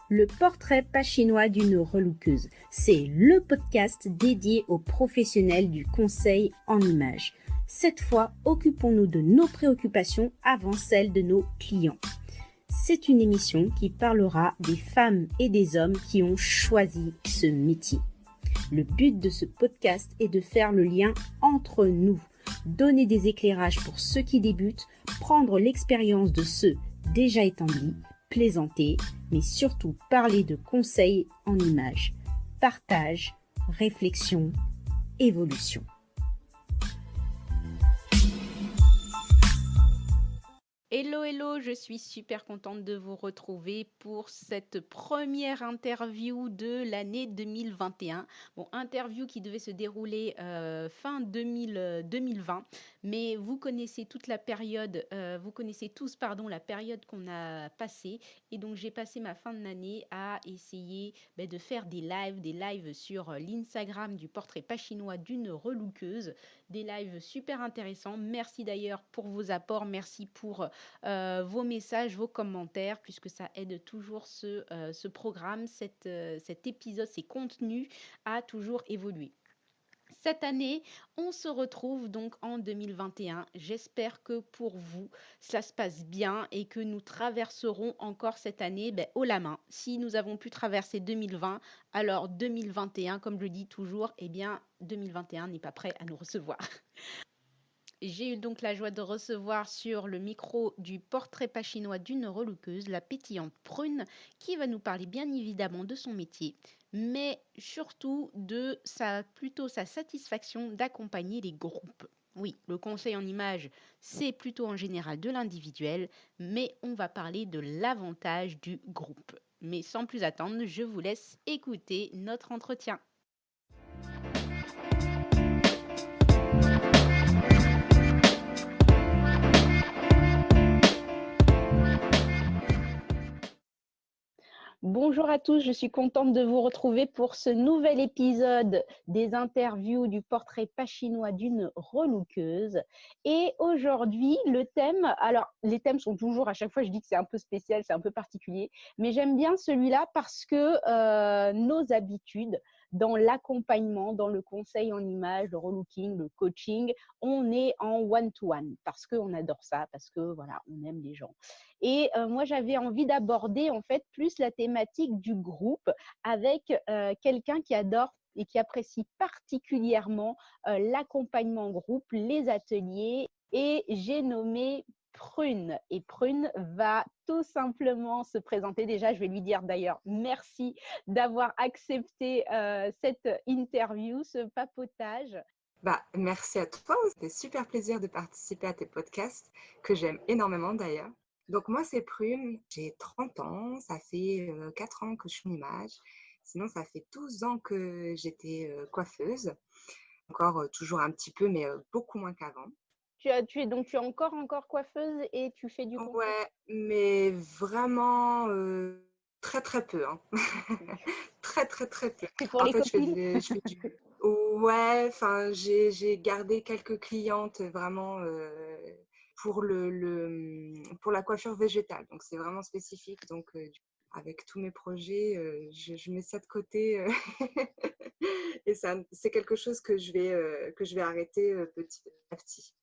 Le portrait pas chinois d'une relookeuse, c'est le podcast dédié aux professionnels du conseil en images. Cette fois, occupons-nous de nos préoccupations avant celles de nos clients. C'est une émission qui parlera des femmes et des hommes qui ont choisi ce métier. Le but de ce podcast est de faire le lien entre nous, donner des éclairages pour ceux qui débutent, prendre l'expérience de ceux déjà établis, plaisanter, mais surtout parler de conseils en images, partage, réflexion, évolution. Hello, je suis super contente de vous retrouver pour cette première interview de l'année 2021. Bon, interview qui devait se dérouler fin 2020, mais vous connaissez toute la période, vous connaissez tous, la période qu'on a passée, et donc j'ai passé ma fin de l'année à essayer de faire des lives sur l'Instagram du portrait pas chinois d'une relookeuse, des lives super intéressants. Merci d'ailleurs pour vos apports, merci pour vos messages, vos commentaires, puisque ça aide toujours ce programme, cet épisode, ces contenus à toujours évoluer. Cette année, on se retrouve donc en 2021. J'espère que pour vous, ça se passe bien et que nous traverserons encore cette année haut la main. Si nous avons pu traverser 2020, alors 2021, comme je le dis toujours, 2021 n'est pas prêt à nous recevoir. J'ai eu donc la joie de recevoir sur le micro du portrait pas chinois d'une relookeuse, la pétillante Prune, qui va nous parler bien évidemment de son métier, mais surtout de sa satisfaction d'accompagner les groupes. Oui, le conseil en image, c'est plutôt en général de l'individuel, mais on va parler de l'avantage du groupe. Mais sans plus attendre, je vous laisse écouter notre entretien. Bonjour à tous, je suis contente de vous retrouver pour ce nouvel épisode des interviews du portrait pas chinois d'une relookeuse. Et aujourd'hui, les thèmes sont toujours, à chaque fois je dis que c'est un peu spécial, c'est un peu particulier, mais j'aime bien celui-là parce que nos habitudes dans l'accompagnement, dans le conseil en images, le relooking, le coaching, on est en one-to-one parce qu'on adore ça, parce que voilà, on aime les gens. Et moi, j'avais envie d'aborder en fait plus la thématique du groupe avec quelqu'un qui adore et qui apprécie particulièrement l'accompagnement groupe, les ateliers. Et j'ai nommé Prune. Et Prune va tout simplement se présenter. Déjà, je vais lui dire d'ailleurs merci d'avoir accepté cette interview, ce papotage. Merci à toi, c'était super plaisir de participer à tes podcasts, que j'aime énormément d'ailleurs. Donc moi, c'est Prune, j'ai 30 ans, ça fait 4 ans que je suis en image. Sinon, ça fait 12 ans que j'étais coiffeuse. Encore toujours un petit peu, mais beaucoup moins qu'avant. Tu es encore coiffeuse et tu fais du conseil? Ouais, mais vraiment très très peu, hein. Très très très peu. C'est pour En les fait, copines? je fais du... Ouais, enfin, j'ai gardé quelques clientes vraiment pour pour la coiffure végétale. Donc, c'est vraiment spécifique. Donc, avec tous mes projets, je mets ça de côté. Et ça, c'est quelque chose que je vais arrêter petit à petit.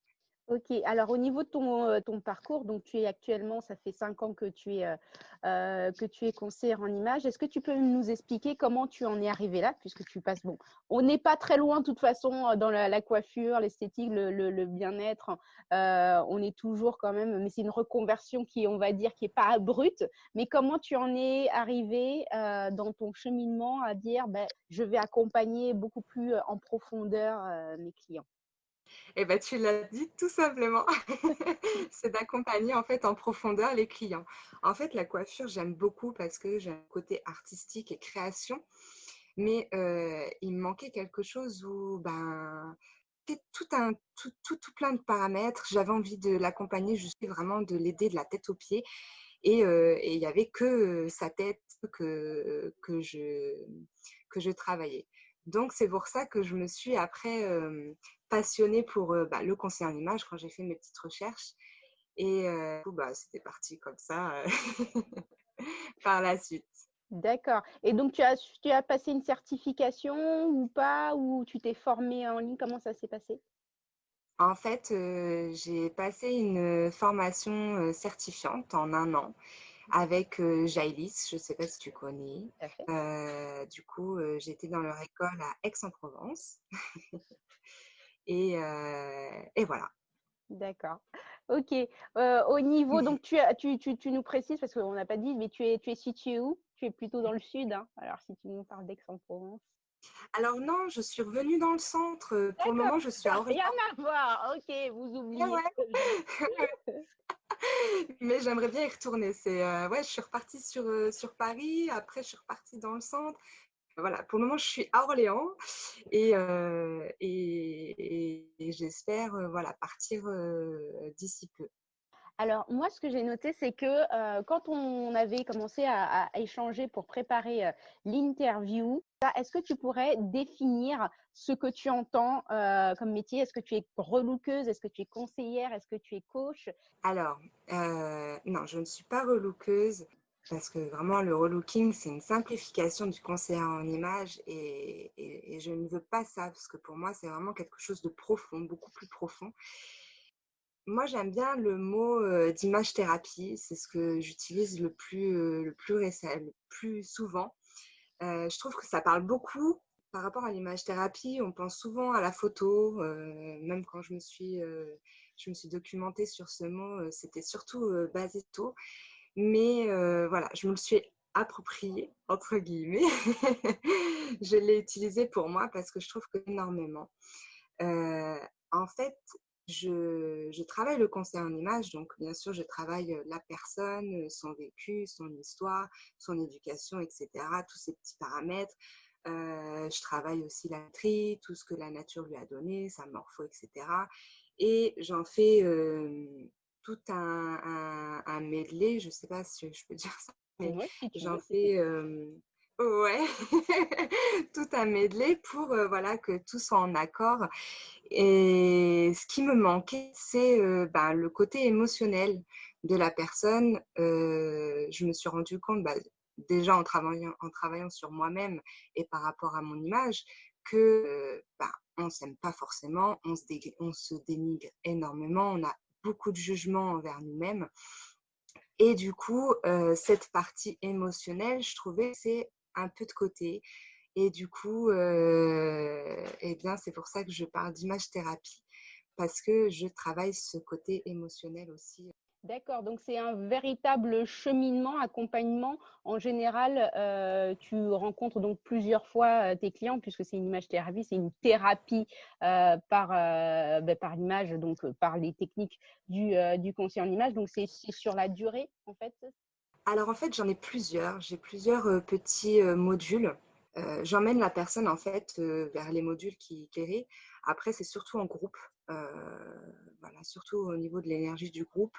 Ok, alors au niveau de ton parcours, donc tu es actuellement, ça fait 5 ans que tu es conseillère en images. Est-ce que tu peux nous expliquer comment tu en es arrivée là, puisque tu passes, bon, on n'est pas très loin de toute façon dans la coiffure, l'esthétique, le bien-être, on est toujours quand même, mais c'est une reconversion qui, on va dire, qui n'est pas abrupte, mais comment tu en es arrivée dans ton cheminement à dire, je vais accompagner beaucoup plus en profondeur mes clients? Eh ben, tu l'as dit tout simplement. C'est d'accompagner en fait en profondeur les clients. En fait, la coiffure, j'aime beaucoup parce que j'ai un côté artistique et création. Mais il me manquait quelque chose où c'était tout plein de paramètres. J'avais envie de l'accompagner, juste vraiment de l'aider de la tête aux pieds. Et il n'y avait que sa tête que je travaillais. Donc, c'est pour ça que je me suis après passionnée pour le conseil en image quand j'ai fait mes petites recherches. Et c'était parti comme ça par la suite. D'accord. Et donc tu as passé une certification ou pas? Ou tu t'es formée en ligne? Comment ça s'est passé? En fait, j'ai passé une formation, certifiante en 1 an avec, Jailis, je ne sais pas si tu connais. Tout à fait. Du coup, j'étais dans leur école à Aix-en-Provence et voilà. D'accord. OK. Au niveau donc tu nous précises parce qu'on n'a pas dit, mais tu es située où? Tu es plutôt dans le sud, hein? Alors si tu nous parles d'Aix-en-Provence. Alors non, je suis revenue dans le centre, pour le D'accord, moment, je suis ça à a Orléans. rien à voir. OK, vous Eh oubliez ouais, ce que je dis. mais j'aimerais bien y retourner. Ouais, je suis repartie sur Paris, après je suis repartie dans le centre. Voilà, pour le moment, je suis à Orléans et j'espère, voilà, partir, d'ici peu. Alors moi, ce que j'ai noté, c'est que, quand on avait commencé à échanger pour préparer, l'interview, est-ce que tu pourrais définir ce que tu entends, comme métier? Est-ce que tu es relookeuse? Est-ce que tu es conseillère? Est-ce que tu es coach? Alors, non, je ne suis pas relookeuse parce que vraiment le relooking, c'est une simplification du conseiller en images et je ne veux pas ça parce que pour moi, c'est vraiment quelque chose de profond, beaucoup plus profond. Moi, j'aime bien le mot, d'image thérapie, c'est ce que j'utilise le plus souvent. Je trouve que ça parle beaucoup par rapport à l'image thérapie. On pense souvent à la photo, même quand je me suis documentée sur ce mot, c'était surtout, basé photo. Mais voilà, je me le suis «approprié» entre guillemets. Je l'ai utilisé pour moi parce que je trouve que énormément. En fait, je travaille le conseil en images, donc bien sûr, je travaille, la personne, son vécu, son histoire, son éducation et cetera, tous ces petits paramètres. Je travaille aussi la tri, tout ce que la nature lui a donné, sa morpho et cetera et j'en fais, tout un medley, je ne sais pas si je peux dire ça, mais Ouais, si tu j'en veux, c'était fais, ouais, tout un medley pour, voilà, que tout soit en accord et ce qui me manquait, c'est, ben, le côté émotionnel de la personne. Je me suis rendu compte, bah, déjà en travaillant sur moi-même et par rapport à mon image que, bah, on s'aime pas forcément, on se dénigre énormément, on a beaucoup de jugements envers nous-mêmes et du coup, cette partie émotionnelle, je trouvais que c'est un peu de côté et du coup, et bien, c'est pour ça que je parle d'image thérapie parce que je travaille ce côté émotionnel aussi. d'accord, donc c'est un véritable cheminement, accompagnement. En général, tu rencontres donc plusieurs fois, tes clients puisque c'est une image thérapie, c'est une thérapie, par l'image, donc par les techniques du conseil en image. Donc c'est sur la durée, en fait? Alors en fait, j'en ai plusieurs. J'ai plusieurs, petits, modules. J'emmène la personne en fait, vers les modules qui plairaient. Après, c'est surtout en groupe, heu, voilà, surtout au niveau de l'énergie du groupe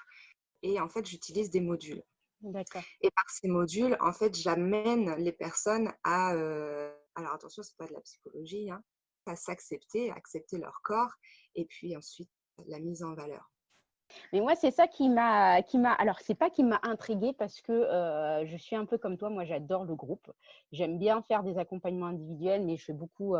et en fait, j'utilise des modules. D'accord. Et par ces modules, en fait, j'amène les personnes à, alors attention, c'est pas de la psychologie, hein, à s'accepter, accepter leur corps et puis ensuite la mise en valeur. Mais moi, c'est ça alors c'est pas qui m'a intriguée parce que, je suis un peu comme toi, moi j'adore le groupe. J'aime bien faire des accompagnements individuels, mais je fais beaucoup,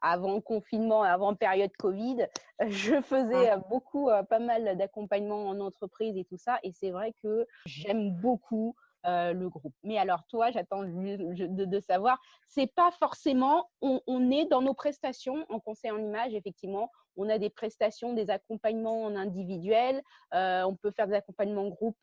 avant le confinement, avant période covid, je Ouais. faisais, beaucoup, pas mal d'accompagnements en entreprise et tout ça et c'est vrai que j'aime beaucoup, le groupe. Mais alors toi, j'attends de savoir, c'est pas forcément on est dans nos prestations en conseil en image effectivement, on a des prestations, des accompagnements en individuel, on peut faire des accompagnements en groupe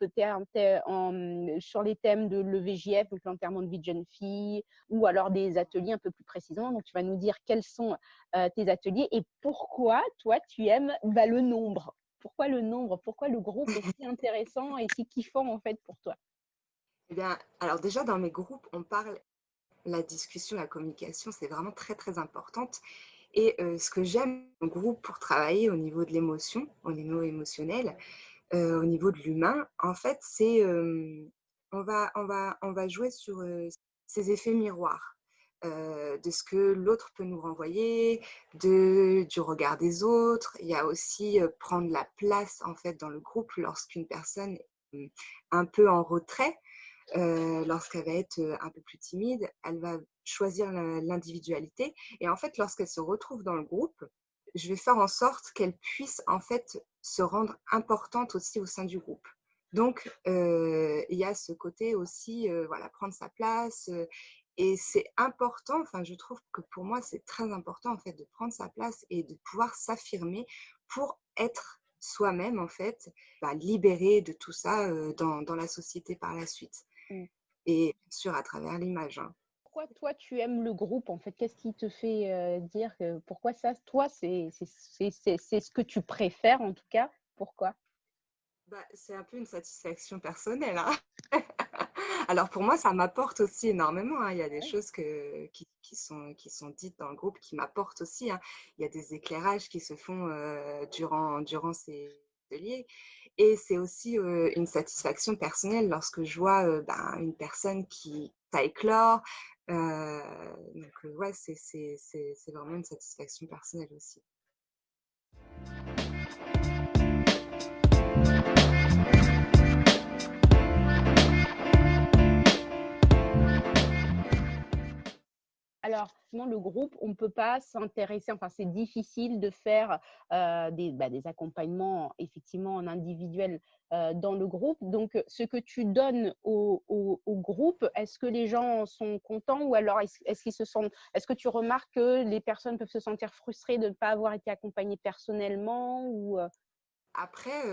sur les thèmes de l'EVJF, donc l'enterrement de vie de jeune fille, ou alors des ateliers un peu plus précisément. Donc tu vas nous dire quels sont tes ateliers et pourquoi toi tu aimes le nombre. Pourquoi le nombre? Pourquoi le groupe est si intéressant et si kiffant en fait pour toi? Eh bien, alors déjà dans mes groupes, on parle la discussion, la communication, c'est vraiment très, très importante et ce que j'aime en groupe pour travailler au niveau de l'émotion, au niveau émotionnel, au niveau de l'humain, en fait, c'est, on va jouer sur, ces effets miroirs, de ce que l'autre peut nous renvoyer, du regard des autres. Il y a aussi, prendre la place, en fait, dans le groupe lorsqu'une personne est, un peu en retrait. Lorsqu'elle va être, un peu plus timide, elle va choisir l'individualité et en fait, lorsqu'elle se retrouve dans le groupe, je vais faire en sorte qu'elle puisse, en fait, se rendre importante aussi au sein du groupe. Donc il y a ce côté aussi, voilà, prendre sa place, et c'est important, enfin, je trouve que pour moi, c'est très important, en fait, de prendre sa place et de pouvoir s'affirmer pour être soi-même, en fait, bah, libérée de tout ça, dans la société par la suite. Mmh. Et bien sûr à travers l'image, hein. Pourquoi toi tu aimes le groupe en fait? Qu'est-ce qui te fait, dire que pourquoi ça, toi, c'est ce que tu préfères en tout cas? Pourquoi? Bah, c'est un peu une satisfaction personnelle, hein. Alors pour moi, ça m'apporte aussi énormément, hein. Il y a des Ouais. choses qui sont dites dans le groupe qui m'apportent aussi, hein. Il y a des éclairages qui se font, durant ces ateliers et c'est aussi, une satisfaction personnelle lorsque je vois, ben, une personne qui ça éclore, donc ouais, c'est vraiment une satisfaction personnelle aussi. Alors, sinon le groupe, on ne peut pas s'intéresser enfin, c'est difficile de faire, des accompagnements effectivement en individuel, dans le groupe. Donc, ce que tu donnes au groupe, est-ce que les gens sont contents ou alors est-ce qu'ils se sentent est-ce que tu remarques que les personnes peuvent se sentir frustrées de ne pas avoir été accompagnées personnellement ou? Après,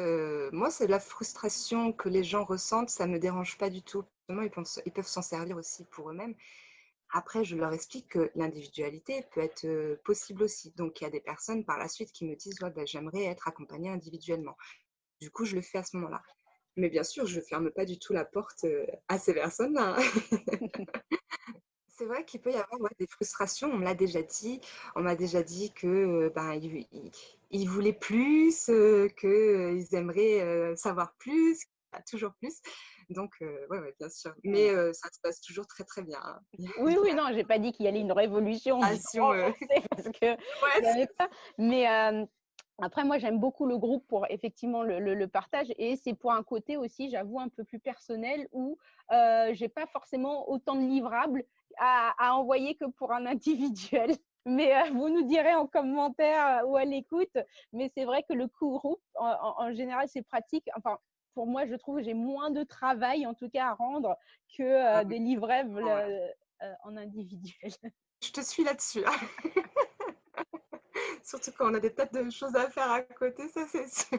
moi, c'est de la frustration que les gens ressentent, ça me dérange pas du tout. Justement, ils peuvent s'en servir aussi pour eux-mêmes. Après, je leur explique que l'individualité peut être, possible aussi. Donc il y a des personnes par la suite qui me disent: «Ouais, bah, j'aimerais être accompagnée individuellement». Du coup, je le fais à ce moment-là. Mais bien sûr, je ferme pas du tout la porte, à ces personnes-là, hein. C'est vrai qu'il peut y avoir, ouais, des frustrations, on me l'a déjà dit. On m'a déjà dit que, ben, ils voulaient plus, qu'ils aimeraient, savoir plus, bah, toujours plus. Donc ouais, ouais, bien sûr. Mais ça se passe toujours très, très bien, hein. Oui, oui, non, j'ai pas dit qu'il y allait une révolution du Passion, grand lancé parce que il y ouais, avait pas mais après moi j'aime beaucoup le groupe pour effectivement le partage et c'est pour un côté aussi, j'avoue, un peu plus personnel où, j'ai pas forcément autant de livrables à envoyer que pour un individuel. Mais vous nous direz en commentaire, ou à l'écoute, mais c'est vrai que le groupe en général c'est pratique. Enfin, pour moi, je trouve que j'ai moins de travail en tout cas à rendre que, ah oui, des livrables, ouais. en individuel. Je te suis là-dessus, hein. Surtout quand on a des tas de choses à faire à côté, ça c'est sûr.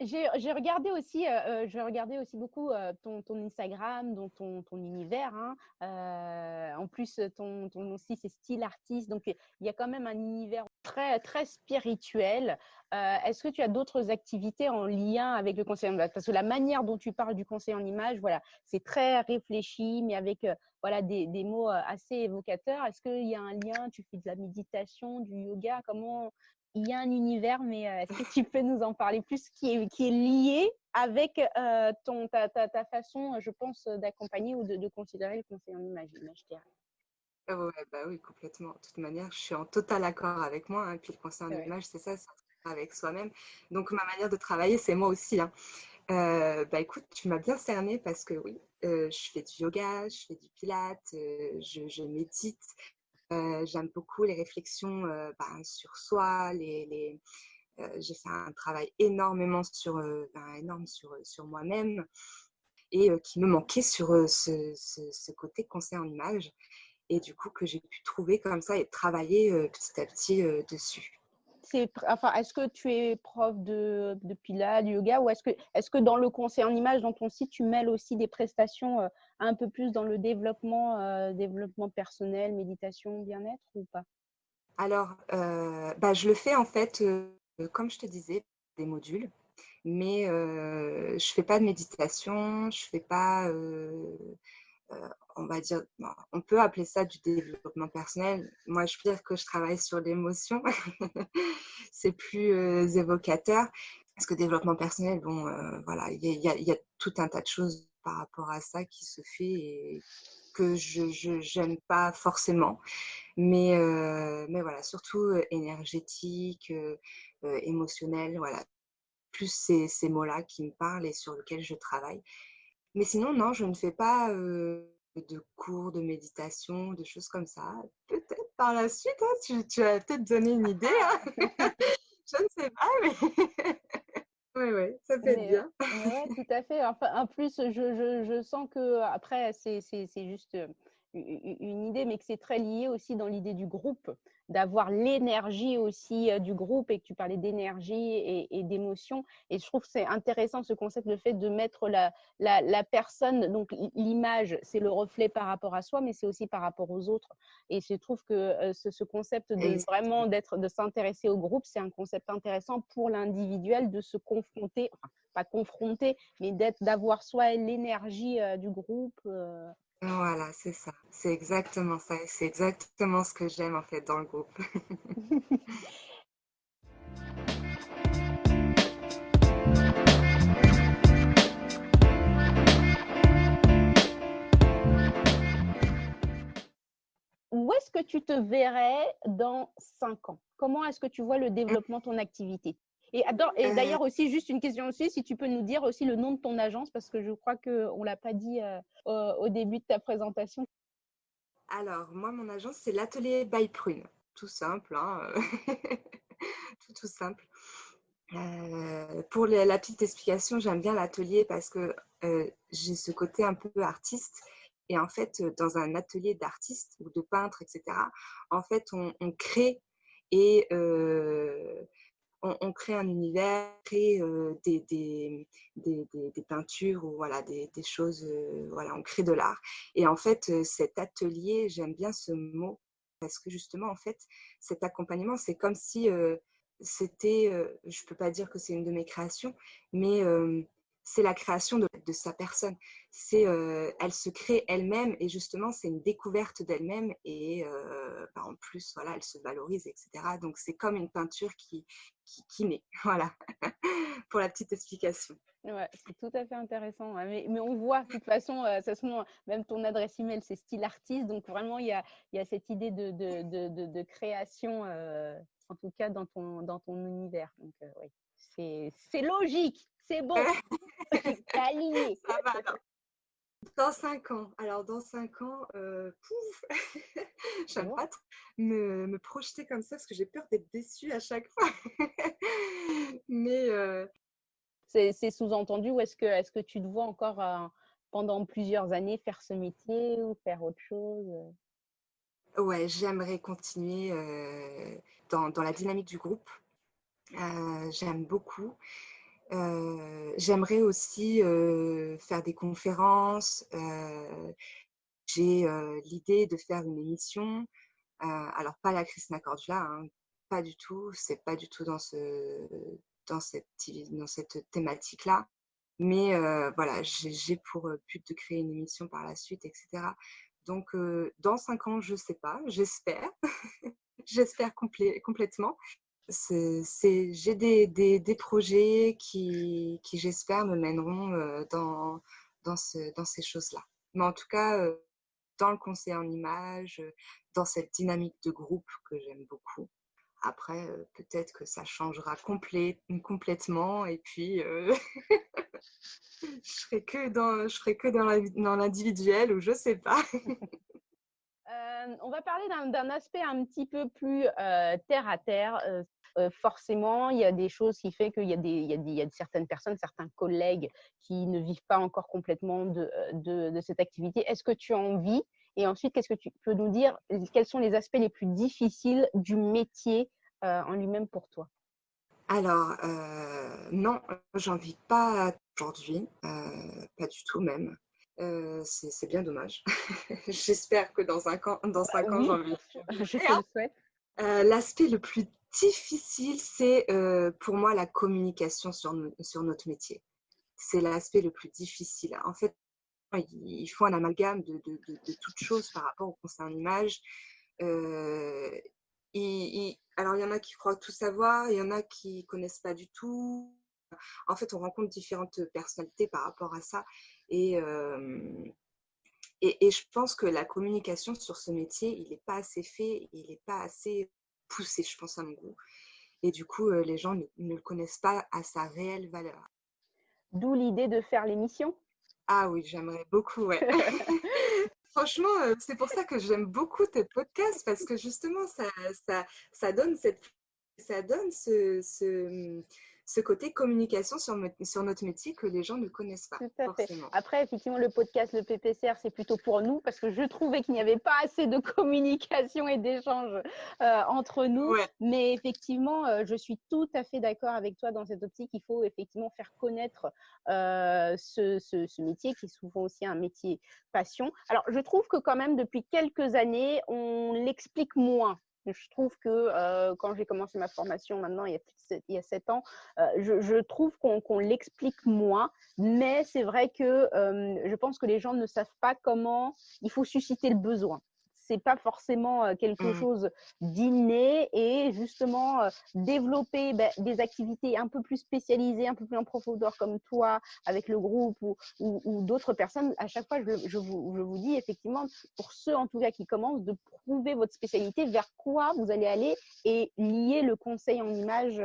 J'ai regardé aussi, je regardais aussi beaucoup, ton Instagram, donc ton univers, hein. En plus, ton nom aussi, c'est style artiste, donc il y a quand même un univers très très spirituel. Est-ce que tu as d'autres activités en lien avec le conseil en image? Parce que la manière dont tu parles du conseil en image, voilà, c'est très réfléchi, mais avec, voilà, des mots, assez évocateurs. Est-ce qu'il y a un lien? Tu fais de la méditation, du yoga? Comment il y a un univers, mais est-ce que tu peux nous en parler plus qui est lié avec, ta façon, je pense, d'accompagner ou de considérer le conseil en image, je dirais. Ah ouais, bah oui, complètement. De toute manière, je suis en total accord avec moi, hein. Puis le conseil en Ouais. image, c'est ça, c'est un travail avec soi-même. Donc ma manière de travailler, c'est moi aussi, hein. Bah écoute, tu m'as bien cernée parce que oui, je fais du yoga, je fais du pilates, je médite. J'aime beaucoup les réflexions, ben, sur soi, j'ai fait un travail énormément sur, ben, énorme sur moi-même et qui me manquait sur, ce côté conseil en image et du coup que j'ai pu trouver comme ça et travailler, petit à petit, dessus. Enfin, est-ce que tu es prof de pilates, de yoga ou est-ce que dans le conseil en image, dans ton site, tu mêles aussi des prestations, un peu plus dans le développement personnel, méditation, bien-être ou pas? Alors, bah, je le fais en fait, comme je te disais, des modules, mais je fais pas de méditation, je fais pas, on va dire, bon, on peut appeler ça du développement personnel. Moi, je veux dire que je travaille sur l'émotion. C'est plus, évocateur. Parce que développement personnel, bon, voilà, il y a tout un tas de choses par rapport à ça qui se fait et que je j'aime pas forcément. Mais voilà, surtout, énergétique, émotionnel, voilà. Plus ces mots-là qui me parlent et sur lesquels je travaille. Mais sinon, non, je ne fais pas de cours de méditation, de choses comme ça. Peut-être par la suite, hein, tu vas peut-être donner une idée, Ah! hein. Je ne sais pas, mais ouais, ouais, ça peut être bien. Mais ouais, tout à fait. Enfin, en plus, je sens que après, c'est juste une idée, mais que c'est très lié aussi dans l'idée du groupe, d'avoir l'énergie aussi du groupe et que tu parlais d'énergie et d'émotion. Et je trouve que c'est intéressant ce concept, le fait de mettre la personne, donc l'image, c'est le reflet par rapport à soi, mais c'est aussi par rapport aux autres. Et je trouve que ce concept de Exactement. vraiment de s'intéresser au groupe, c'est un concept intéressant pour l'individuel de se confronter, enfin, pas confronter, mais d'avoir soi l'énergie du groupe. Voilà, c'est ça. C'est exactement ça. Et c'est exactement ce que j'aime en fait dans le groupe. Où est-ce que tu te verrais dans 5 ans? Comment est-ce que tu vois le développement de ton activité? Et Euh, d'ailleurs aussi, juste une question aussi, si tu peux nous dire aussi le nom de ton agence, parce que je crois qu'on ne l'a pas dit au début de ta présentation. alors, moi, mon agence, c'est l'atelier by Prune. Tout simple, hein. Tout simple. Pour la petite explication, j'aime bien l'atelier parce que j'ai ce côté un peu artiste. Et en fait, dans un atelier d'artiste ou de peintre, etc., en fait, on crée et on crée un univers, on crée des peintures ou voilà, des choses, voilà, on crée de l'art. Et en fait, cet atelier, j'aime bien ce mot parce que justement, en fait, cet accompagnement, c'est comme si c'était, je ne peux pas dire que c'est une de mes créations, mais c'est la création de sa personne. C'est, elle se crée elle-même et justement, c'est une découverte d'elle-même et bah, en plus, voilà, elle se valorise, etc. Donc, c'est comme une peinture qui naît. Voilà, pour la petite explication. Ouais, c'est tout à fait intéressant. Ouais. Mais on voit, de toute façon, ça se voit, même ton adresse email, c'est style artiste. Donc, vraiment, il y a cette idée de création, en tout cas dans ton univers. Donc, oui, c'est logique, c'est bon, c'est aligné. Ça va alors. Dans 5 ans. Alors, dans 5 ans, pouf, C'est j'aime bon. pas trop me projeter comme ça parce que j'ai peur d'être déçue à chaque fois. Mais C'est sous-entendu ou est-ce que tu te vois encore pendant plusieurs années faire ce métier ou faire autre chose? ouais, j'aimerais continuer dans la dynamique du groupe. J'aime beaucoup. J'aimerais aussi faire des conférences. J'ai l'idée de faire une émission. Alors, pas la Christina Cordula, hein, pas du tout. C'est pas du tout dans cette thématique-là. Mais voilà, j'ai pour but de créer une émission par la suite, etc. Donc, dans 5 ans, je ne sais pas, j'espère. J'espère complètement. J'ai des projets qui j'espère, me mèneront dans ces choses-là. Mais en tout cas, dans le conseil en images, dans cette dynamique de groupe que j'aime beaucoup. Après, peut-être que ça changera complètement et puis je serai que dans l'individuel ou je sais pas. On va parler d'un aspect un petit peu plus terre à terre. Forcément, il y a des choses qui font qu'il y a il y a certaines personnes, certains collègues qui ne vivent pas encore complètement de cette activité. Est-ce que tu en vis? Et ensuite, qu'est-ce que tu peux nous dire? Quels sont les aspects les plus difficiles du métier en lui-même pour toi? Alors, non, j'en vis pas aujourd'hui, pas du tout même. C'est bien dommage. J'espère que dans 5 ans, Oui, j'en bien sûr, vivrai je te hein. le souhaite. L'aspect le plus difficile, c'est, pour moi la communication sur notre métier. C'est l'aspect le plus difficile. En fait, ils font un amalgame de toutes choses par rapport au conseil en images. Heu, alors il y en a qui croient tout savoir, il y en a qui connaissent pas du tout. En fait, on rencontre différentes personnalités par rapport à ça et je pense que la communication sur ce métier, il est pas assez fait, il est pas assez poussé, je pense, à mon goût et du coup, les gens ne le connaissent pas à sa réelle valeur. D'où l'idée de faire l'émission. Ah oui, j'aimerais beaucoup, ouais. Franchement, c'est pour ça que j'aime beaucoup tes podcasts parce que justement, ça, ça donne ça donne ce côté communication sur notre métier que les gens ne connaissent pas Tout à fait. forcément. Après, effectivement, le podcast, le PPCR, c'est plutôt pour nous parce que je trouvais qu'il n'y avait pas assez de communication et d'échange entre nous. Ouais. Mais effectivement, je suis tout à fait d'accord avec toi dans cette optique. Il faut effectivement faire connaître ce métier qui est souvent aussi un métier passion. Alors, je trouve que quand même, depuis quelques années, on l'explique moins. Je trouve que quand j'ai commencé ma formation maintenant, il y a 7 ans, je trouve qu'on l'explique moins, mais c'est vrai que je pense que les gens ne savent pas comment il faut susciter le besoin. C'est pas forcément quelque Mm. chose d'inné et justement développer des activités un peu plus spécialisées, un peu plus en profondeur comme toi avec le groupe ou d'autres personnes. À chaque fois, je vous dis effectivement, pour ceux en tout cas qui commencent, de prouver votre spécialité, vers quoi vous allez aller et lier le conseil en image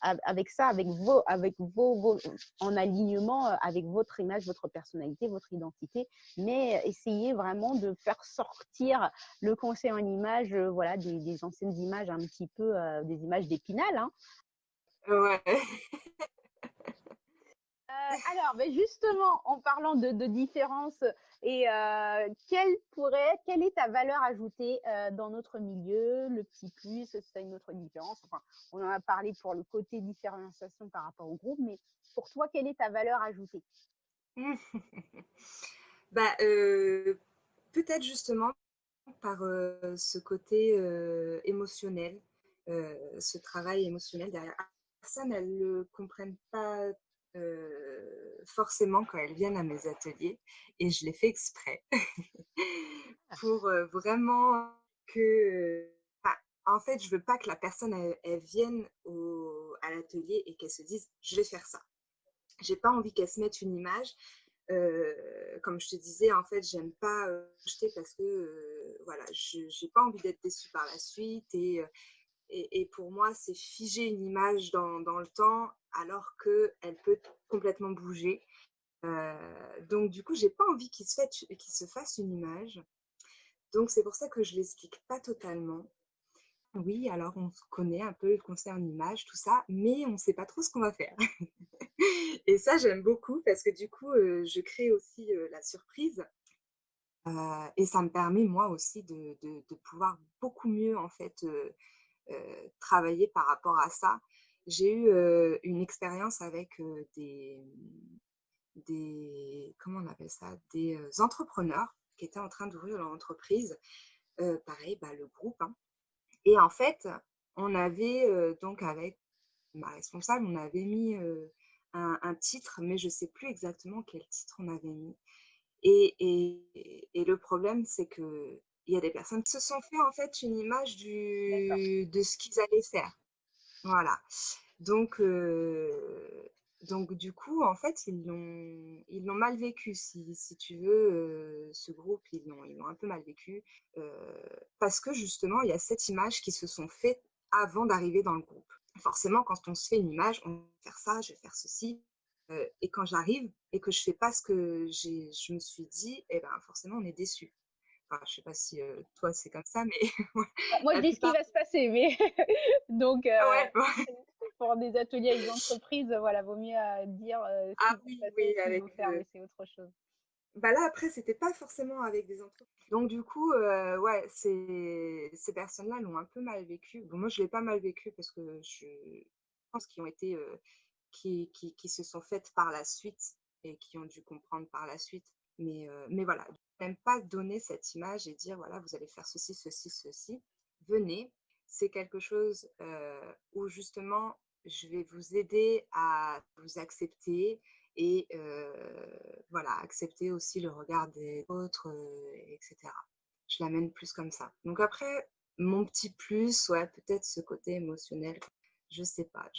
avec ça, en alignement avec votre image, votre personnalité, votre identité, mais essayez vraiment de faire sortir le conseil en image, voilà, des anciennes images un petit peu, des images d'Épinal, hein. Ouais. Alors, ben justement, en parlant de différence, et quelle est ta valeur ajoutée dans notre milieu, le petit plus, si tu as une autre différence, enfin, on en a parlé pour le côté différenciation par rapport au groupe, mais pour toi, quelle est ta valeur ajoutée? Bah, peut-être justement par ce côté émotionnel, ce travail émotionnel derrière. Personnes, elles ne le comprennent pas forcément quand elles viennent à mes ateliers et je l'ai fait exprès pour vraiment que. Enfin, en fait, je veux pas que la personne elle vienne à l'atelier et qu'elle se dise je vais faire ça. J'ai pas envie qu'elle se mette une image. Comme je te disais, en fait, j'aime pas jeter parce que voilà, je n'ai pas envie d'être déçue par la suite. Et pour moi, c'est figer une image dans le temps alors qu'elle peut complètement bouger. Donc, du coup, j'ai pas envie qu'il se fasse une image. Donc, c'est pour ça que je l'explique pas totalement. Oui, alors on connaît un peu le conseil en image, tout ça, mais on ne sait pas trop ce qu'on va faire. Et ça, j'aime beaucoup parce que du coup, je crée aussi la surprise. Et ça me permet moi aussi de pouvoir beaucoup mieux en fait, travailler par rapport à ça. J'ai eu, une expérience avec, des comment on appelle ça? Des, entrepreneurs qui étaient en train d'ouvrir leur entreprise. Pareil, bah, le groupe, hein, et en fait, on avait, donc avec ma responsable, on avait mis, un titre, mais je ne sais plus exactement quel titre on avait mis. Et le problème, c'est qu'il y a des personnes qui se sont fait, en fait, une image D'accord. de ce qu'ils allaient faire. Voilà. Donc, du coup, en fait, ils l'ont mal vécu, si tu veux, ce groupe, ils l'ont un peu mal vécu, parce que justement, il y a cette image qui se sont fait avant d'arriver dans le groupe. Forcément, quand on se fait une image, on va faire ça, je vais faire ceci, et quand j'arrive et que je fais pas ce que je me suis dit, et ben, forcément, on est déçu. Enfin, je sais pas si, toi, c'est comme ça, mais Moi, je la dis ce qui plupart. va se passer, mais donc Ouais, pour des ateliers avec des entreprises, voilà, vaut mieux dire ce qui ah va se oui, passer, oui, ce qu'il avec, faut faire, mais c'est autre chose. bah là, après, c'était pas forcément avec des entreprises. Donc du coup, ouais, ces personnes-là l'ont un peu mal vécu. Bon, moi, je l'ai pas mal vécu parce que je pense qu'ils ont été, qui se sont faites par la suite et qui ont dû comprendre par la suite. Mais voilà, je n'aime pas donner cette image et dire: «Voilà, vous allez faire ceci, ceci, ceci. Venez». C'est quelque chose, où justement, je vais vous aider à vous accepter et voilà, accepter aussi le regard des autres, et cetera. Je l'amène plus comme ça. Donc après, mon petit plus, ouais, peut-être ce côté émotionnel, je sais pas,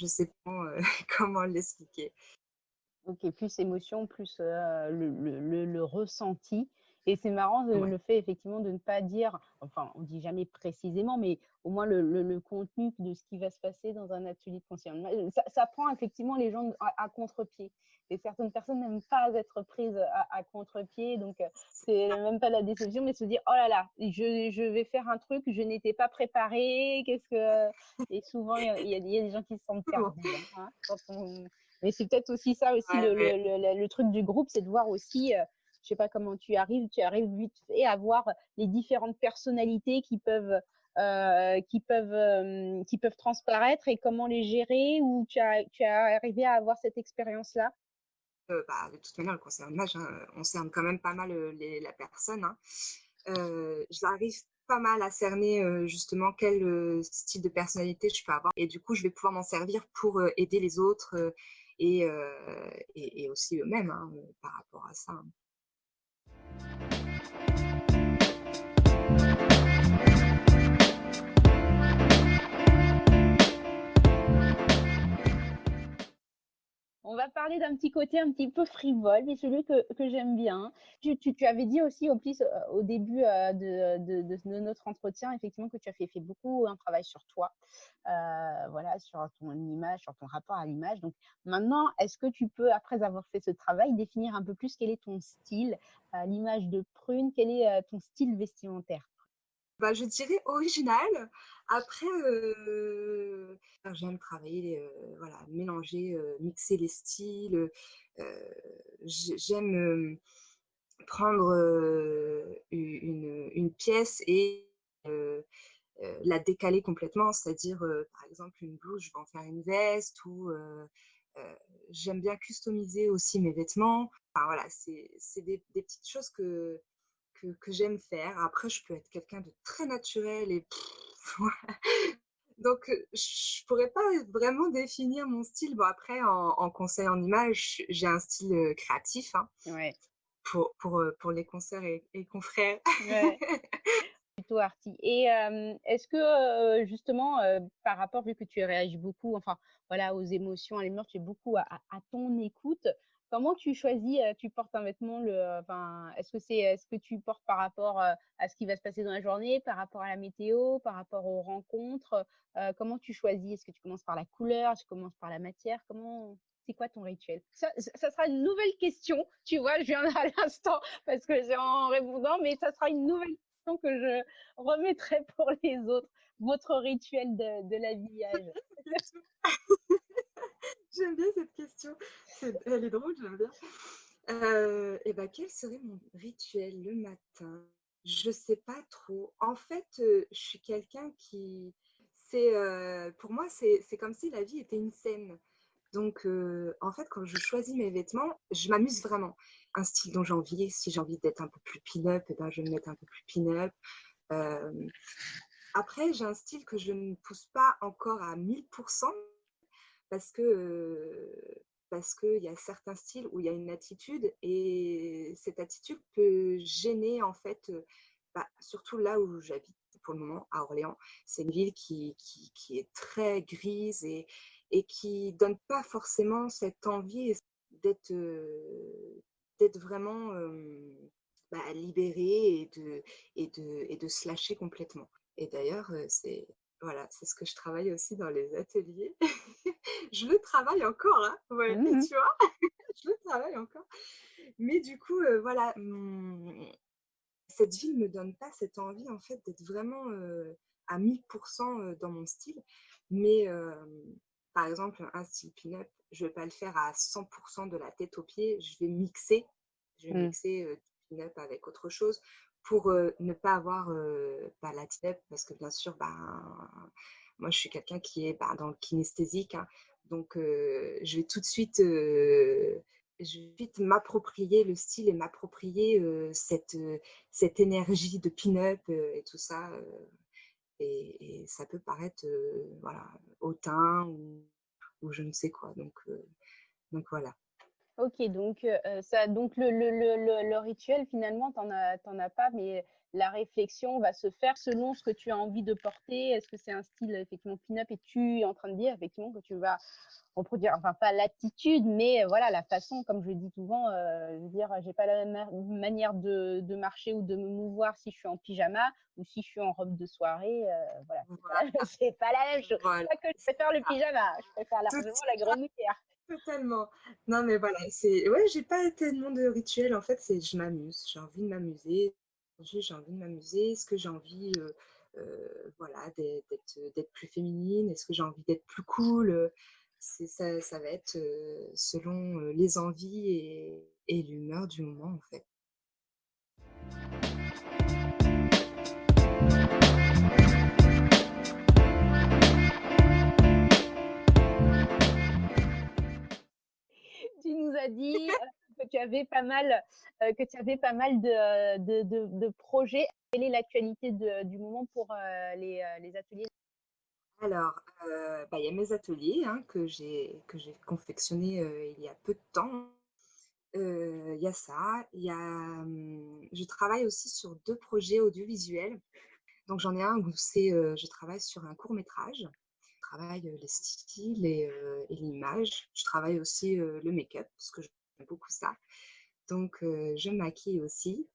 comment l'expliquer. OK, plus émotion, plus le ressenti Et c'est marrant Ouais. le fait effectivement de ne pas dire, enfin, on dit jamais précisément, mais au moins le contenu de ce qui va se passer dans un atelier de conseil en image. Ça prend effectivement les gens à contre-pied. Et certaines personnes n'aiment pas être prises à contre-pied, donc c'est même pas la déception, mais se dire oh là là, je vais faire un truc, je n'étais pas préparée, qu'est-ce que. Et souvent, il y a des gens qui se sentent Bon. perdus, hein, quand on. Mais c'est peut-être aussi ça aussi Ouais, ouais. le truc du groupe, c'est de voir aussi je sais pas comment tu arrives vite fait à voir les différentes personnalités qui peuvent transparaître et comment les gérer ou tu as arrivé à avoir cette expérience-là? Bah, de toute manière, le conseil en image, hein, on cerne quand même pas mal, la personne, hein. J'arrive pas mal à cerner, justement quel, style de personnalité je peux avoir et du coup, je vais pouvoir m'en servir pour, aider les autres, et aussi eux-mêmes, hein, par rapport à ça, hein. On va parler d'un petit côté un petit peu frivole, mais celui que j'aime bien. Tu avais dit aussi au début de notre entretien, effectivement, que tu as fait beaucoup un travail sur toi, voilà, sur ton image, sur ton rapport à l'image. Donc maintenant, est-ce que tu peux, après avoir fait ce travail, définir un peu plus quel est ton style, à l'image de Prune, quel est ton style vestimentaire? Bah, je dirais original. Après, j'aime travailler, voilà, mélanger, mixer les styles, j'aime, prendre, une pièce et la décaler complètement. C'est-à-dire, par exemple, une blouse, je vais en faire une veste ou heu, j'aime bien customiser aussi mes vêtements. Enfin voilà, c'est des petites choses que j'aime faire. Après, je peux être quelqu'un de très naturel et donc je pourrais pas vraiment définir mon style. Bon après en conseil en image, j'ai un style, créatif, hein, Ouais, pour les consoeurs et confrères. ouais. Plutôt arty et est-ce que, justement, par rapport vu que tu réagis beaucoup, enfin, voilà, aux émotions, à l'humeur, tu es beaucoup à ton écoute, comment tu choisis, tu portes un vêtement enfin, est-ce que tu portes par rapport, à ce qui va se passer dans la journée, par rapport à la météo, par rapport aux rencontres? Comment tu choisis? Est-ce que tu commences par la couleur? Tu commences par la matière? C'est quoi ton rituel? Ça sera une nouvelle question, tu vois? Je viens à l'instant parce que j'ai en répondant, mais ça sera une nouvelle question que je remettrai pour les autres, votre rituel de l'habillage. J'aime bien cette question. Elle est drôle, j'aime bien. Et bah, quel serait mon rituel le matin? Je sais pas trop. En fait, je suis quelqu'un qui pour moi, c'est comme si la vie était une scène. Donc, en fait, quand je choisis mes vêtements, je m'amuse vraiment. Un style dont j'ai envie, si j'ai envie d'être un peu plus pin-up, et ben, je vais me mettre un peu plus pin-up. Hem, Après, j'ai un style que je ne pousse pas encore à 1000%. Parce que, parce qu'il y a certains styles où il y a une attitude et cette attitude peut gêner en fait, bah, surtout là où j'habite pour le moment, à Orléans. C'est une ville qui est très grise et qui donne pas forcément cette envie d'être, d'être vraiment, bah, libérée et de se lâcher complètement. Et d'ailleurs, c'est voilà, c'est ce que je travaille aussi dans les ateliers. Je le travaille encore, hein, ouais, Mmh mh. tu vois? Je le travaille encore. Mais du coup, voilà, cette ville me donne pas cette envie, en fait, d'être vraiment, à 1000 dans mon style. Mais, par exemple, un style pin-up, je vais pas le faire à 100 de la tête aux pieds. Je vais mixer. Je vais Mmh. mixer, du pin-up avec autre chose pour, ne pas avoir, bah, la tête parce que bien sûr, ben, moi, je suis quelqu'un qui est, bah, dans le kinesthésique, hein. Donc, je vais vite m'approprier le style et m'approprier, cette énergie de pin-up, et tout ça, et ça peut paraître, voilà, hautain ou je ne sais quoi, donc voilà. OK, donc ça donc le rituel finalement tu en as pas, mais la réflexion va se faire selon ce que tu as envie de porter. Est-ce que c'est un style effectivement pin-up et tu es en train de dire effectivement que tu vas reproduire, enfin pas l'attitude, mais voilà la façon, comme je dis souvent, dire j'ai pas la même manière de marcher ou de me mouvoir si je suis en pyjama ou si je suis en robe de soirée. Voilà, Voilà, c'est pas la même chose. voilà, Pas que je c'est préfère le ça. pyjama, je préfère Tout largement la grenouillère. totalement. Non, mais voilà, c'est ouais, j'ai pas tellement de rituels. En fait, c'est je m'amuse. J'ai envie de m'amuser. Aujourd'hui, j'ai envie de m'amuser. Est-ce que j'ai envie, voilà, d'être plus féminine? Est-ce que j'ai envie d'être plus cool? C'est ça, ça va être selon les envies et l'humeur du moment, en fait. Tu nous as dit que tu avais pas mal, de projets. Quelle est l'actualité du moment pour les ateliers? Alors, bah, il y a mes ateliers, hein, que j'ai confectionnés il y a peu de temps. Il y a ça, il y a, je travaille aussi sur 2 projets audiovisuels. Donc j'en ai un où je travaille sur un court métrage. Je travaille, les styles et l'image. Je travaille aussi, le make-up parce que j'aime beaucoup ça. Donc je maquille aussi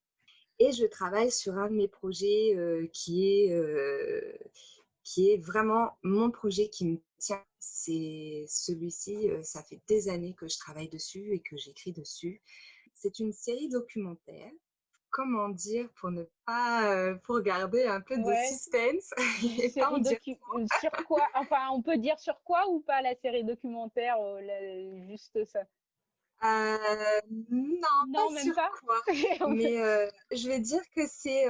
et je travaille sur un de mes projets, qui est vraiment mon projet qui me tient. C'est celui-ci, ça fait des années que je travaille dessus et que j'écris dessus. C'est une série documentaire. Comment dire pour ne pas, pour garder un peu de Ouais, suspense une et pas en série dire sur quoi? Enfin, on peut dire sur quoi ou pas la série documentaire, juste ça? Non, pas Non, même sur pas? quoi, mais je vais dire que c'est,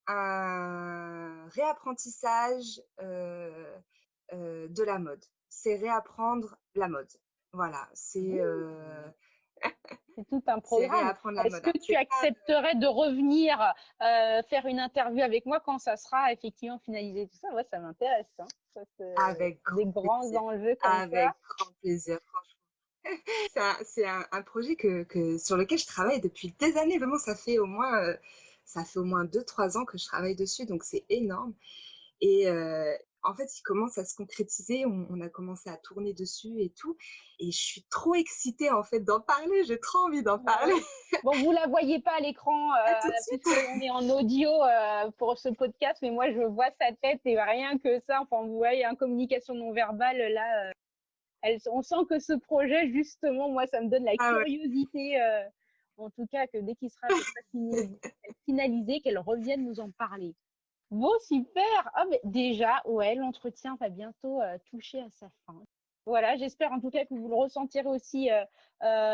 un réapprentissage, de la mode. C'est réapprendre la mode. Voilà, C'est tout un c'est programme. réapprendre la Est-ce mode. que tu C'est pas accepterais de revenir faire une interview avec moi quand ça sera effectivement finalisé tout ça? Moi, ça m'intéresse, hein. Ça, avec des grand grands plaisir, enjeux comme ça. avec grand plaisir, franchement. C'est un projet sur lequel je travaille depuis des années. Vraiment, ça fait au moins 2 3 ans que je travaille dessus, donc c'est énorme. Et en fait, il commence à se concrétiser. On a commencé à tourner dessus et tout. Et je suis trop excitée, en fait, d'en parler. J'ai trop envie d'en Bah parler. oui. Bon, vous la voyez pas à l'écran À tout de suite. puisqu'on est en audio pour ce podcast, mais moi je vois sa tête et rien que ça. Enfin, vous voyez, en communication non verbale, là, on sent que ce projet, justement, moi, ça me donne la Ah ouais. curiosité, en tout cas, que dès qu'il sera à peu près finalisé, qu'elle revienne nous en parler. Bon, super. Ah, mais déjà, ouais, l'entretien va bientôt toucher à sa fin. Voilà, j'espère en tout cas que vous le ressentirez aussi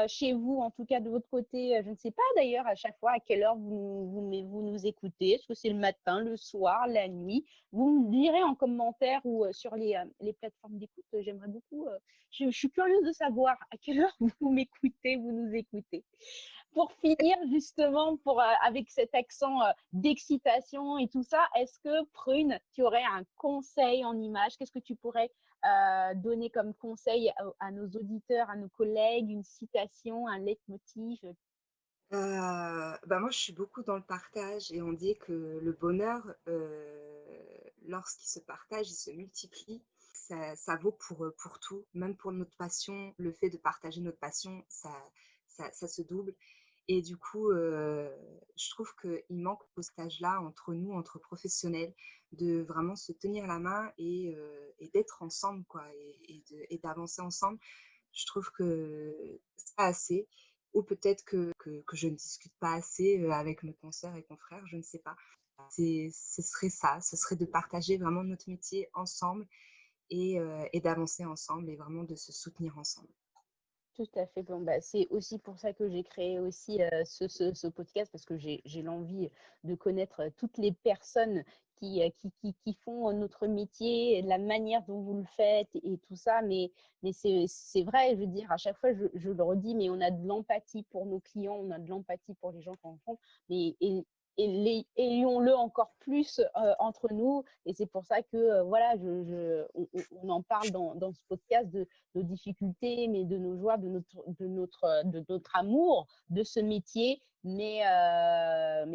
chez vous, en tout cas de votre côté. Je ne sais pas d'ailleurs à chaque fois à quelle heure vous nous écoutez. Est-ce que c'est le matin, le soir, la nuit? Vous me direz en commentaire ou sur les plateformes d'écoute. J'aimerais beaucoup. Je suis curieuse de savoir à quelle heure vous m'écoutez, vous nous écoutez. Pour finir, justement, avec cet accent d'excitation et tout ça, est-ce que, Prune, tu aurais un conseil en image? Qu'est-ce que tu pourrais donner comme conseil à nos auditeurs, à nos collègues, une citation, un leitmotiv? Bah, moi, je suis beaucoup dans le partage et on dit que le bonheur, lorsqu'il se partage, il se multiplie. Ça vaut pour tout, même pour notre passion. Le fait de partager notre passion, ça se double et du coup, je trouve qu'il manque au stage-là, entre nous, entre professionnels, de vraiment se tenir la main et d'être ensemble, quoi et d'avancer ensemble. Je trouve que c'est pas assez ou peut-être que je ne discute pas assez, avec mes consoeurs et confrères, je ne sais pas. Ce serait ça, ce serait de partager vraiment notre métier ensemble et d'avancer ensemble et vraiment de se soutenir ensemble. Tout à fait. Bon, bah, c'est aussi pour ça que j'ai créé aussi ce podcast parce que j'ai l'envie de connaître toutes les personnes qui font notre métier, la manière dont vous le faites et tout ça. Mais c'est vrai, je veux dire, à chaque fois, je le redis, mais on a de l'empathie pour nos clients, on a de l'empathie pour les gens qu'on rencontre. Mais, et ayons-le encore plus entre nous. Et c'est pour ça que voilà, on en parle dans ce podcast de nos difficultés, mais de nos joies, de notre amour de ce métier. Mais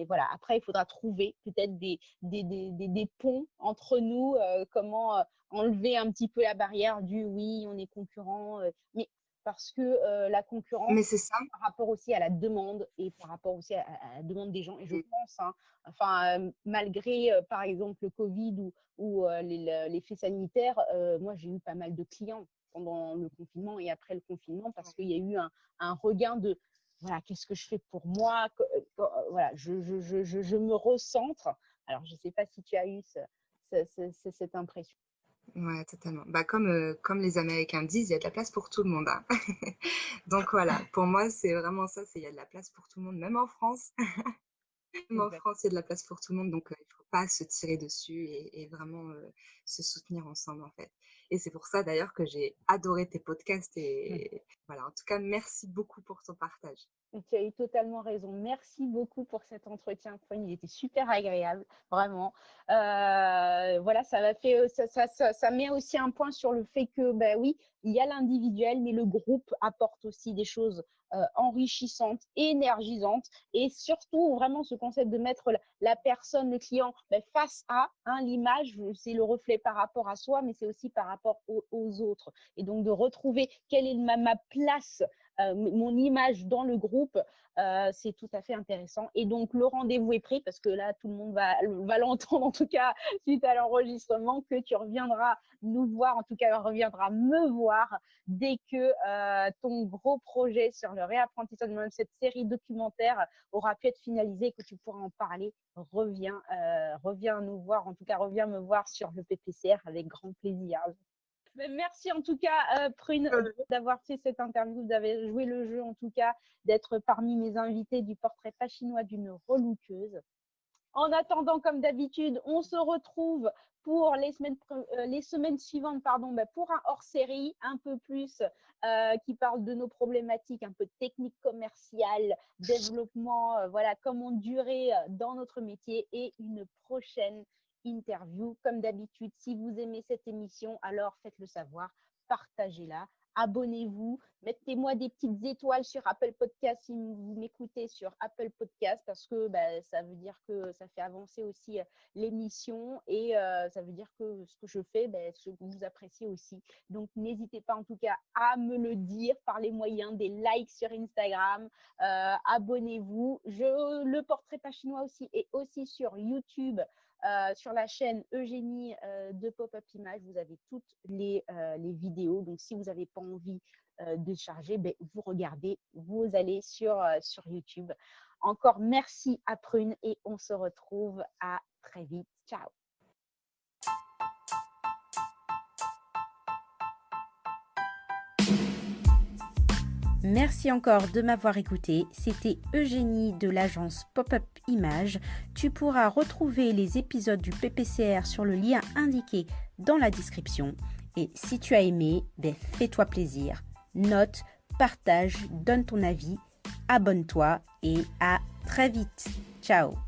voilà, après, il faudra trouver peut-être des ponts entre nous, comment enlever un petit peu la barrière du oui, on est concurrent, mais parce que la concurrence, Mais c'est ça. par rapport aussi à la demande et par rapport aussi à la demande des gens. Et je Et pense, hein, malgré, par exemple, le Covid ou l'effet sanitaire, moi, j'ai eu pas mal de clients pendant le confinement et après le confinement parce ouais. qu'il y a eu un regain de voilà, qu'est-ce que je fais pour moi? Voilà, je me recentre. Alors, je ne sais pas si tu as eu cette impression. Ouais, totalement. Bah, comme les Américains disent, il y a de la place pour tout le monde, hein. Donc voilà, pour moi, c'est vraiment ça, c'est il y a de la place pour tout le monde, même en France. Même en Exact. France, il y a de la place pour tout le monde, donc il ne faut pas se tirer dessus et vraiment se soutenir ensemble, en fait. Et c'est pour ça d'ailleurs que j'ai adoré tes podcasts et voilà, en tout cas, merci beaucoup pour ton partage. Tu as eu totalement raison. Merci beaucoup pour cet entretien, Corinne. Il était super agréable, vraiment. Voilà, ça met aussi un point sur le fait que, ben oui, il y a l'individuel, mais le groupe apporte aussi des choses enrichissantes, énergisantes, et surtout vraiment ce concept de mettre la personne, le client, ben, face à l'image, c'est le reflet par rapport à soi, mais c'est aussi par rapport aux autres. Et donc de retrouver quelle est ma place, mon image dans le groupe, c'est tout à fait intéressant. Et donc, le rendez-vous est pris parce que là, tout le monde va l'entendre, en tout cas, suite à l'enregistrement, que tu reviendras nous voir, en tout cas, reviendras me voir dès que ton gros projet sur le réapprentissage, même cette série documentaire aura pu être finalisé, que tu pourras en parler. Reviens nous voir, en tout cas, reviens me voir sur le PPCR avec grand plaisir. Merci en tout cas, Prune, d'avoir fait cette interview, d'avoir joué le jeu en tout cas, d'être parmi mes invités du portrait pas chinois d'une relookeuse. En attendant, comme d'habitude, on se retrouve pour les semaines suivantes, pour un hors-série un peu plus qui parle de nos problématiques, un peu de technique commerciale, développement, voilà, comment durer dans notre métier, et une prochaine interview. Comme d'habitude, si vous aimez cette émission, alors faites-le savoir, partagez-la. Abonnez-vous, mettez-moi des petites étoiles sur Apple Podcast si vous m'écoutez sur Apple Podcast, parce que ça veut dire que ça fait avancer aussi l'émission, et ça veut dire que ce que je fais, vous appréciez aussi. Donc, n'hésitez pas en tout cas à me le dire par les moyens des likes sur Instagram. Abonnez-vous. Le portrait pas chinois aussi est aussi sur YouTube. Sur la chaîne Eugénie de Pop-Up Image, vous avez toutes les vidéos. Donc, si vous n'avez pas envie de charger, vous regardez, vous allez sur YouTube. Encore merci à Prune et on se retrouve à très vite. Ciao. Merci encore de m'avoir écouté. C'était Eugénie de l'agence Pop-Up Image. Tu pourras retrouver les épisodes du PPCR sur le lien indiqué dans la description. Et si tu as aimé, fais-toi plaisir. Note, partage, donne ton avis, abonne-toi et à très vite. Ciao.